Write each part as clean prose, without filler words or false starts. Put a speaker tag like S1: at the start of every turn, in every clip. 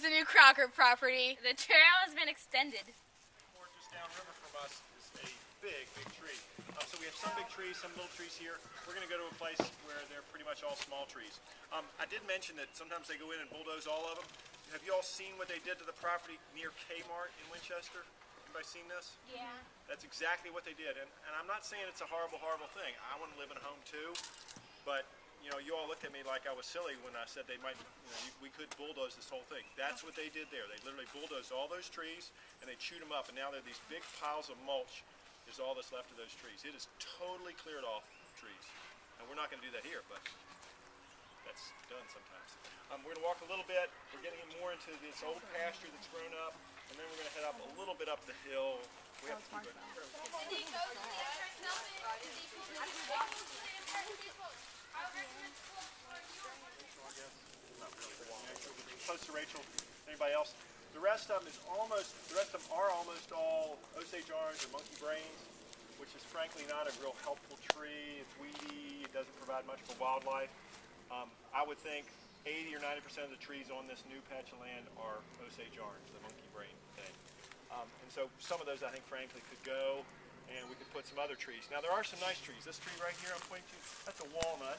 S1: is the new Crocker property.
S2: The trail has been extended.
S3: Just downriver from us is a big, big tree. So we have some big trees, some little trees here. We're going to go to a place where they're pretty much all small trees. I did mention that sometimes they go in and bulldoze all of them. Have you all seen what they did to the property near Kmart in Winchester? Anybody seen this?
S2: Yeah.
S3: That's exactly what they did. And I'm not saying it's a horrible, horrible thing. I want to live in a home too. But, you know, you all looked at me like I was silly when I said they might, you know, we could bulldoze this whole thing. That's what they did there. They literally bulldozed all those trees and they chewed them up. And now they're these big piles of mulch is all that's left of those trees. It is totally cleared off trees. And we're not going to do that here, but that's done sometimes. We're going to walk a little bit. We're getting more into this old pasture that's grown up. And then we're going to head up a little bit up the hill. We have to keep it. Close to Rachel. Anybody else? The rest of them are almost all Osage orange or monkey brains, which is frankly not a real helpful tree. It's weedy. It doesn't provide much for wildlife. I would think 80 or 90% of the trees on this new patch of land are Osage orange, the monkey brain thing. And so some of those I think frankly could go, and we could put some other trees. Now there are some nice trees. This tree right here I'm pointing to, that's a walnut.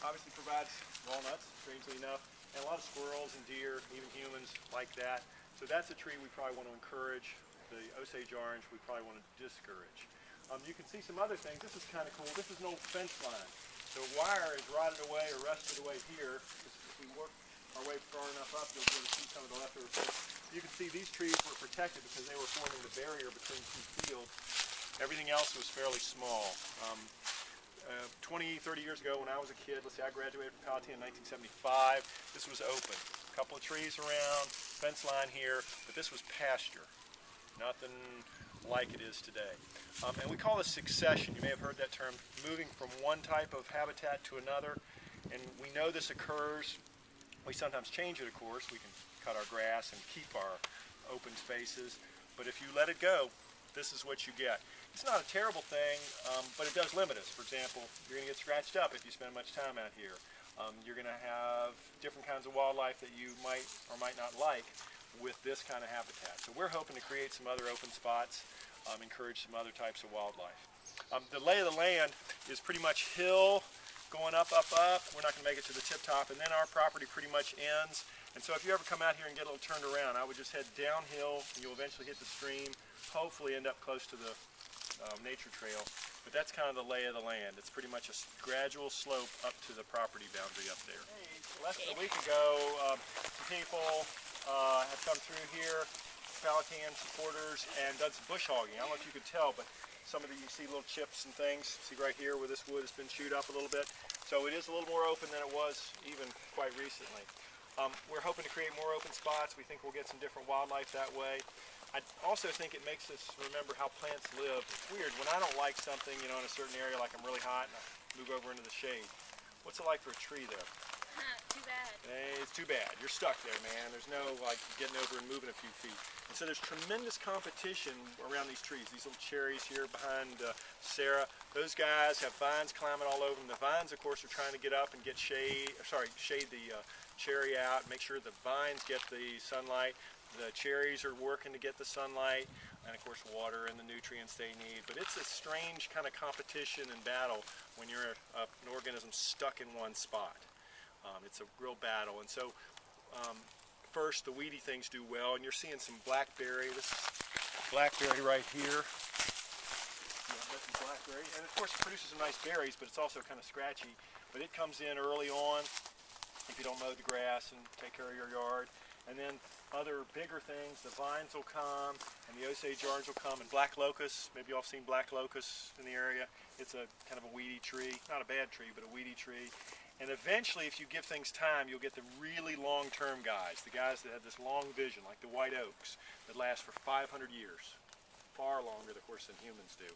S3: Obviously provides walnuts, strangely enough, and a lot of squirrels and deer, even humans like that. So that's a tree we probably want to encourage. The Osage orange we probably want to discourage. You can see some other things. This is kind of cool. This is an old fence line. The wire is rotted away or rusted away here. If we work our way far enough up, you'll be able to see some of the leftover fence. You can see these trees were protected because they were forming the barrier between two fields. Everything else was fairly small. 20, 30 years ago when I was a kid, let's say I graduated from Palatine in 1975, this was open. A couple of trees around, fence line here, but this was pasture. Nothing like it is today. And we call this succession. You may have heard that term, moving from one type of habitat to another. And we know this occurs. We sometimes change it, of course. We can cut our grass and keep our open spaces. But if you let it go, this is what you get. It's not a terrible thing, but it does limit us. For example, you're going to get scratched up if you spend much time out here. You're going to have different kinds of wildlife that you might or might not like with this kind of habitat. So we're hoping to create some other open spots, encourage some other types of wildlife. The lay of the land is pretty much hill, going up, up, up. We're not going to make it to the tip top, and then our property pretty much ends. And so if you ever come out here and get a little turned around, I would just head downhill, and you'll eventually hit the stream, hopefully end up close to the nature trail. But that's kind of the lay of the land. It's pretty much a gradual slope up to the property boundary up there. Hey, less than a week ago, some people have come through here, Palatine supporters, and done some bush hogging. I don't know if you could tell, but some of you see little chips and things. See right here where this wood has been chewed up a little bit. So it is a little more open than it was even quite recently. We're hoping to create more open spots. We think we'll get some different wildlife that way. I also think it makes us remember how plants live. It's weird, when I don't like something, you know, in a certain area, like I'm really hot, and I move over into the shade. What's it like for a tree there?
S2: Too bad.
S3: It's too bad. You're stuck there, man. There's no like getting over and moving a few feet. And so there's tremendous competition around these trees. These little cherries here behind Sarah. Those guys have vines climbing all over them. The vines, of course, are trying to get up and get shade the cherry out, make sure the vines get the sunlight. The cherries are working to get the sunlight, and of course water and the nutrients they need. But it's a strange kind of competition and battle when you're an organism stuck in one spot. It's a real battle. And so first the weedy things do well, and you're seeing some blackberry. This is blackberry right here. Yeah, that's some blackberry. And of course it produces some nice berries, but it's also kind of scratchy. But it comes in early on if you don't mow the grass and take care of your yard. And then other bigger things, the vines will come, and the Osage orange will come, and black locust. Maybe you all have seen black locust in the area. It's a kind of a weedy tree, not a bad tree, but a weedy tree. And eventually, if you give things time, you'll get the really long-term guys, the guys that have this long vision, like the white oaks, that last for 500 years, far longer, of course, than humans do.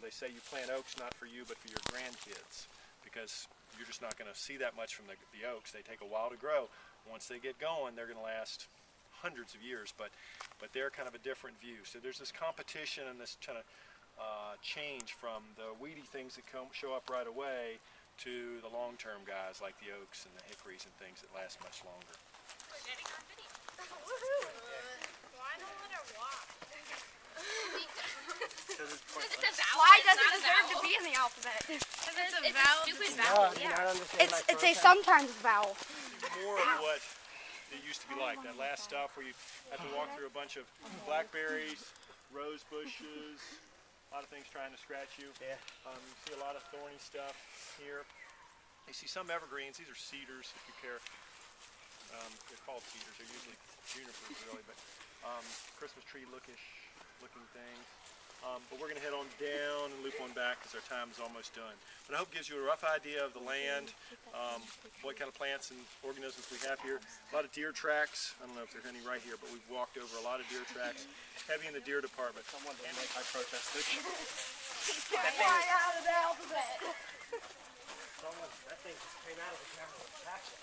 S3: They say you plant oaks not for you, but for your grandkids, because you're just not going to see that much from the oaks. They take a while to grow. Once they get going, they're going to last hundreds of years, but they're kind of a different view. So there's this competition and this kind of change from the weedy things that show up right away to the long-term guys like the oaks and the hickories and things that last much longer.
S2: We're getting on video. Because it's a vowel.
S1: Why
S2: It's
S1: does it
S2: not a
S1: deserve to
S2: vowel.
S1: be in the alphabet?
S2: Because it's a stupid
S4: No,
S2: vowel.
S4: do you not understand my
S1: It's a
S4: protest?
S1: sometimes vowel.
S3: More of what it used to be like. That last stop where you had to walk through a bunch of blackberries, rose bushes, a lot of things trying to scratch you.
S4: Yeah.
S3: You see a lot of thorny stuff here. You see some evergreens. These are cedars, if you care. They're called cedars. They're usually junipers, really, but Christmas tree looking things. But we're going to head on down and loop on back because our time is almost done. But I hope it gives you a rough idea of the land, what kind of plants and organisms we have here. A lot of deer tracks. I don't know if there's any right here, but we've walked over a lot of deer tracks. Heavy in the deer department.
S4: Someone didn't like my protest.
S1: Why out of the alphabet?
S4: That thing just came out of the general action.